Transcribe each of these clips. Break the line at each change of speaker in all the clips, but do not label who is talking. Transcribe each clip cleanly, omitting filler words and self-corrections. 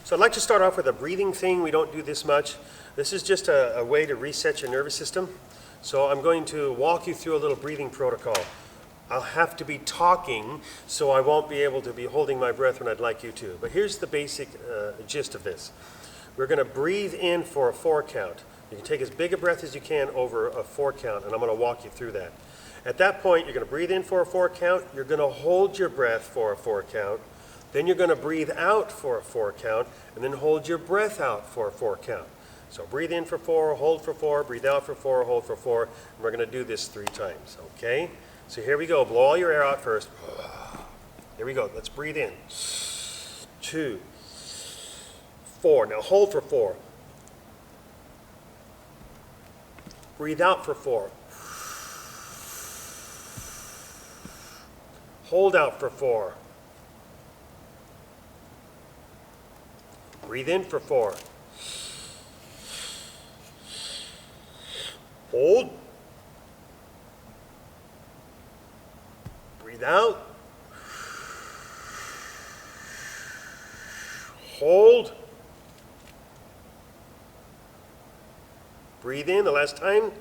So I'd like to start off with a breathing thing. We don't do this much. This is just a way to reset your nervous system. So I'm going to walk you through a little breathing protocol. I'll have to be talking, so I won't be able to be holding my breath when I'd like you to. But here's the basic gist of this. We're going to breathe in for a 4 count. You can take as big a breath as you can over a 4 count, and I'm going to walk you through that. At that point, you're going to breathe in for a 4 count. You're going to hold your breath for a 4 count. Then you're going to breathe out for a 4 count, and then hold your breath out for a 4 count. So breathe in for 4, hold for 4, breathe out for 4, hold for 4, and we're going to do this 3 times, okay? So here we go. Blow all your air out first. Here we go. Let's breathe in. 2, 4. Now hold for 4. Breathe out for 4. Hold out for 4. Breathe in for 4. Hold. Breathe out. Hold. Breathe in the last time.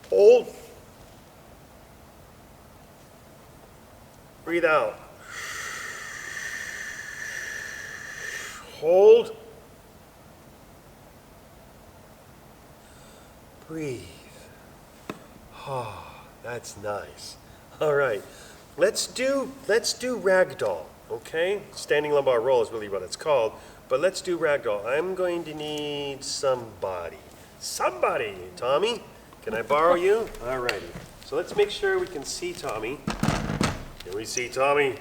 Hold. Breathe out. Hold. Breathe. Ah, that's nice. All right. Let's do Ragdoll, okay? Standing lumbar roll is really what it's called, but let's do Ragdoll. I'm going to need somebody. Somebody, Tommy. Can I borrow you? All righty. So let's make sure we can see Tommy. Can we see Tommy?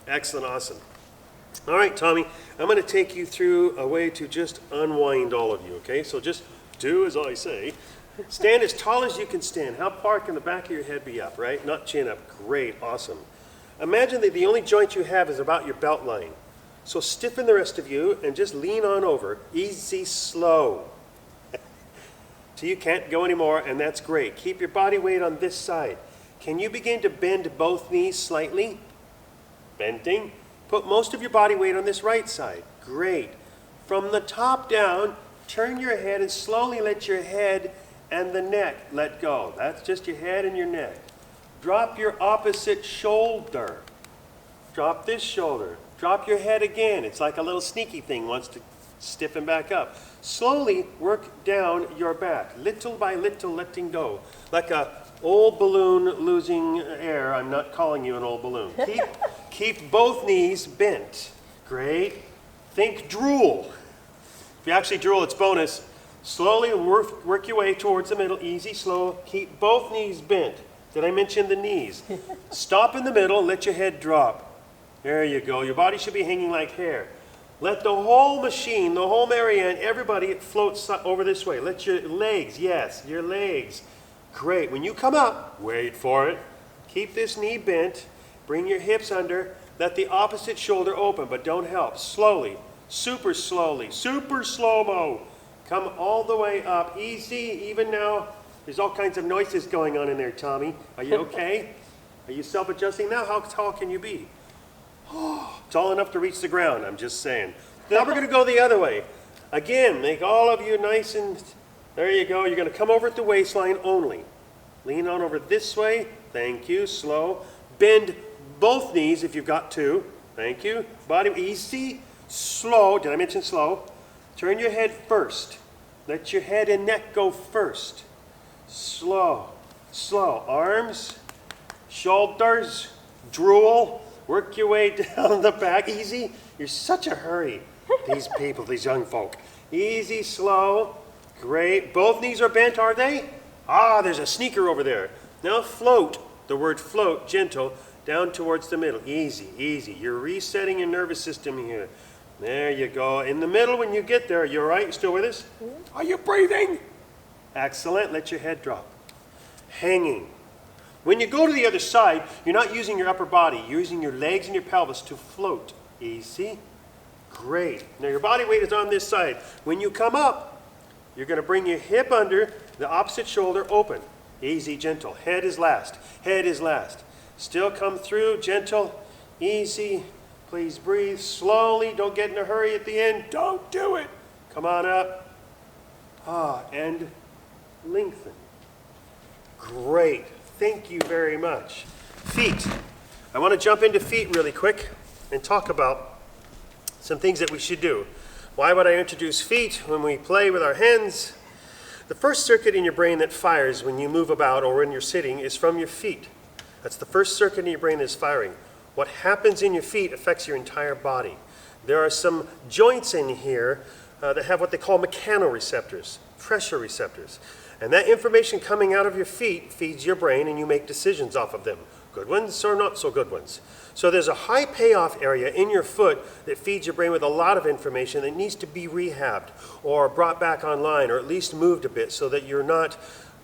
Excellent, awesome. All right, Tommy, I'm going to take you through a way to just unwind all of you, okay? So just do as I say. Stand as tall as you can stand. How far can the back of your head be up, right? Not chin up. Great, awesome. Imagine that the only joint you have is about your belt line. So stiffen the rest of you and just lean on over. Easy, slow. So you can't go anymore, and that's great. Keep your body weight on this side. Can you begin to bend both knees slightly? Bending. Put most of your body weight on this right side. Great. From the top down, turn your head and slowly let your head and the neck let go. That's just your head and your neck. Drop your opposite shoulder. Drop this shoulder. Drop your head again. It's like a little sneaky thing wants to stiffen back up. Slowly work down your back, little by little letting go. Like a old balloon losing air. I'm not calling you an old balloon. Keep both knees bent. Great. Think drool. If you actually drool, it's bonus. Slowly work your way towards the middle. Easy, slow. Keep both knees bent. Did I mention the knees? Stop in the middle. Let your head drop. There you go. Your body should be hanging like hair. Let the whole machine, the whole Marianne, everybody float over this way. Let your legs, yes, your legs. Great. When you come up, wait for it. Keep this knee bent. Bring your hips under. Let the opposite shoulder open, but don't help. Slowly, super slow-mo. Come all the way up. Easy, even now. There's all kinds of noises going on in there, Tommy. Are you okay? Are you self-adjusting now? How tall can you be? Tall enough to reach the ground, I'm just saying. Now we're going to go the other way. Again, make all of you nice and... There you go. You're going to come over at the waistline only. Lean on over this way. Thank you. Slow. Bend both knees if you've got to. Thank you. Body easy. Slow. Did I mention slow? Turn your head first. Let your head and neck go first. Slow. Slow. Arms. Shoulders. Drool. Work your way down the back. Easy. You're such a hurry. These people, these young folk. Easy, slow. Great. Both knees are bent, are they? Ah, there's a sneaker over there. Now float. The word float, gentle, down towards the middle. Easy, easy. You're resetting your nervous system here. There you go. In the middle when you get there, you all right? You still with us? Are you breathing? Excellent. Let your head drop. Hanging. When you go to the other side, you're not using your upper body. You're using your legs and your pelvis to float. Easy. Great. Now your body weight is on this side. When you come up, you're going to bring your hip under, the opposite shoulder open. Easy, gentle. Head is last. Head is last. Still come through, gentle, easy. Please breathe slowly. Don't get in a hurry at the end. Don't do it. Come on up. And lengthen. Great. Thank you very much. Feet. I want to jump into feet really quick and talk about some things that we should do. Why would I introduce feet when we play with our hands? The first circuit in your brain that fires when you move about or when you're sitting is from your feet. That's the first circuit in your brain that's firing. What happens in your feet affects your entire body. There are some joints in here that have what they call mechanoreceptors, pressure receptors. And that information coming out of your feet feeds your brain and you make decisions off of them. Good ones or not so good ones. So there's a high payoff area in your foot that feeds your brain with a lot of information that needs to be rehabbed or brought back online or at least moved a bit so that you're not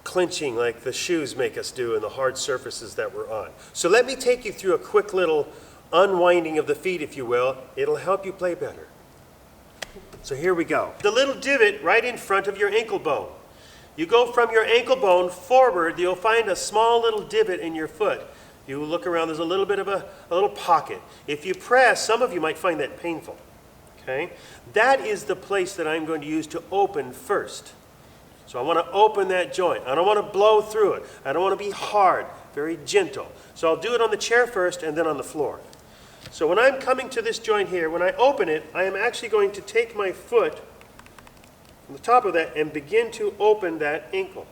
clenching like the shoes make us do in the hard surfaces that we're on. So let me take you through a quick little unwinding of the feet, if you will. It'll help you play better. So here we go. The little divot right in front of your ankle bone. You go from your ankle bone forward, you'll find a small little divot in your foot. You look around, there's a little bit of a little pocket. If you press, some of you might find that painful. Okay? That is the place that I'm going to use to open first. So I want to open that joint. I don't want to blow through it. I don't want to be hard, very gentle. So I'll do it on the chair first and then on the floor. So when I'm coming to this joint here, when I open it, I am actually going to take my foot from the top of that and begin to open that ankle.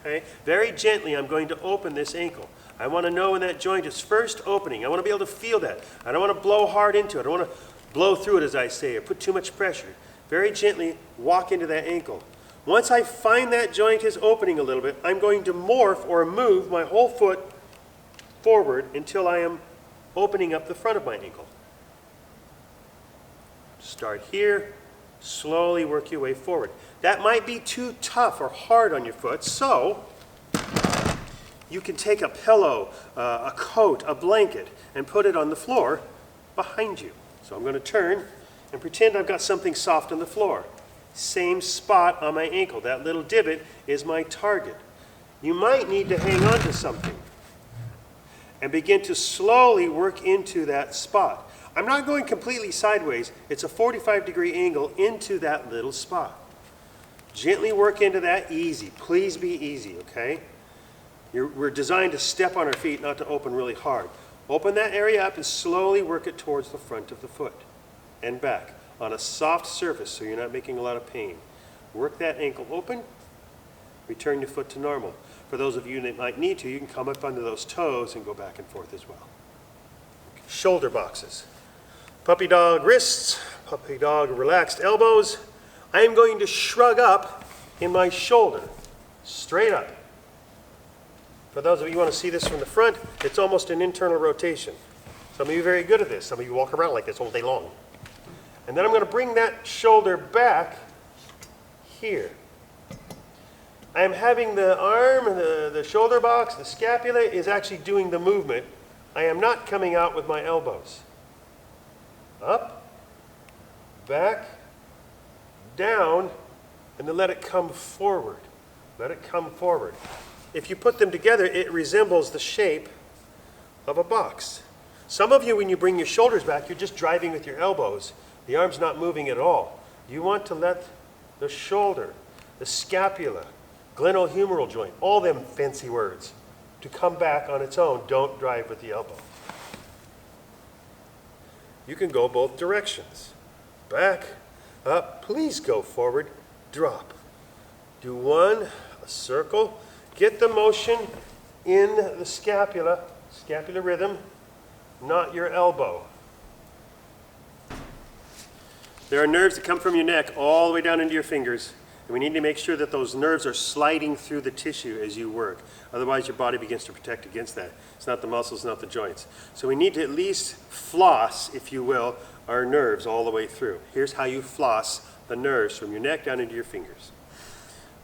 Okay? Very gently I'm going to open this ankle. I want to know when that joint is first opening. I want to be able to feel that. I don't want to blow hard into it. I don't want to blow through it, as I say, or put too much pressure. Very gently walk into that ankle. Once I find that joint is opening a little bit, I'm going to morph or move my whole foot forward until I am opening up the front of my ankle. Start here, slowly work your way forward. That might be too tough or hard on your foot, so you can take a pillow, a coat, a blanket, and put it on the floor behind you. So I'm going to turn and pretend I've got something soft on the floor. Same spot on my ankle. That little divot is my target. You might need to hang on to something and begin to slowly work into that spot. I'm not going completely sideways. It's a 45-degree angle into that little spot. Gently work into that, easy. Please be easy, okay? We're designed to step on our feet, not to open really hard. Open that area up and slowly work it towards the front of the foot and back on a soft surface so you're not making a lot of pain. Work that ankle open, return your foot to normal. For those of you that might need to, you can come up under those toes and go back and forth as well. Shoulder boxes. Puppy dog wrists, puppy dog relaxed elbows. I am going to shrug up in my shoulder, straight up. For those of you who want to see this from the front, it's almost an internal rotation. Some of you are very good at this. Some of you walk around like this all day long. And then I'm going to bring that shoulder back here. I am having the arm, the shoulder box, the scapula is actually doing the movement. I am not coming out with my elbows. Up, back, down, and then let it come forward. Let it come forward. If you put them together, it resembles the shape of a box. Some of you, when you bring your shoulders back, you're just driving with your elbows. The arm's not moving at all. You want to let the shoulder, the scapula, glenohumeral joint, all them fancy words, to come back on its own. Don't drive with the elbow. You can go both directions. Back, up, please go forward, drop. Do one, a circle. Get the motion in the scapula, scapular rhythm, not your elbow. There are nerves that come from your neck all the way down into your fingers, and we need to make sure that those nerves are sliding through the tissue as you work. Otherwise, your body begins to protect against that. It's not the muscles, not the joints. So we need to at least floss, if you will, our nerves all the way through. Here's how you floss the nerves from your neck down into your fingers.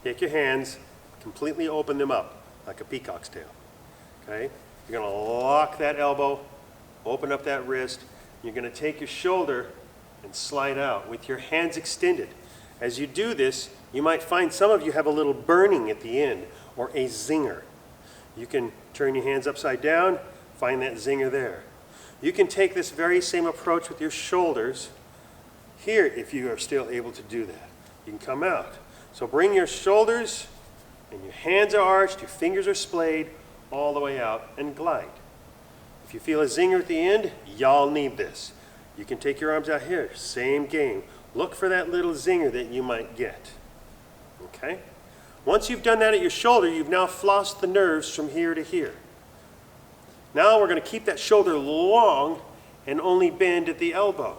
Take your hands, completely open them up like a peacock's tail. Okay? You're going to lock that elbow, open up that wrist. You're going to take your shoulder and slide out with your hands extended. As you do this, you might find some of you have a little burning at the end or a zinger. You can turn your hands upside down, find that zinger there. You can take this very same approach with your shoulders here if you are still able to do that. You can come out. So bring your shoulders and your hands are arched, your fingers are splayed all the way out and glide. If you feel a zinger at the end, y'all need this. You can take your arms out here, same game. Look for that little zinger that you might get. Okay? Once you've done that at your shoulder, you've now flossed the nerves from here to here. Now we're going to keep that shoulder long and only bend at the elbow.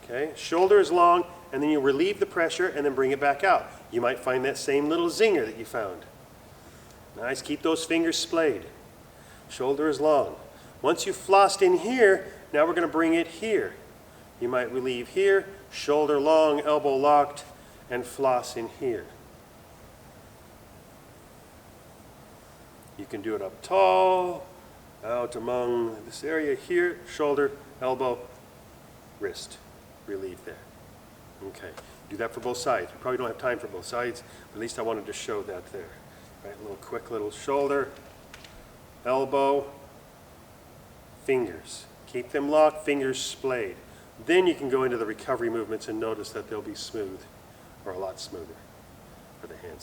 Okay? Shoulder is long, and then you relieve the pressure and then bring it back out. You might find that same little zinger that you found. Nice, keep those fingers splayed. Shoulder is long. Once you've flossed in here, now we're going to bring it here. You might relieve here, shoulder long, elbow locked, and floss in here. You can do it up tall, out among this area here, shoulder, elbow, wrist. Relieve there. Okay, do that for both sides. We probably don't have time for both sides, but at least I wanted to show that there. Right, a little quick little shoulder, elbow, fingers. Keep them locked, fingers splayed. Then you can go into the recovery movements and notice that they'll be smooth, or a lot smoother for the hands.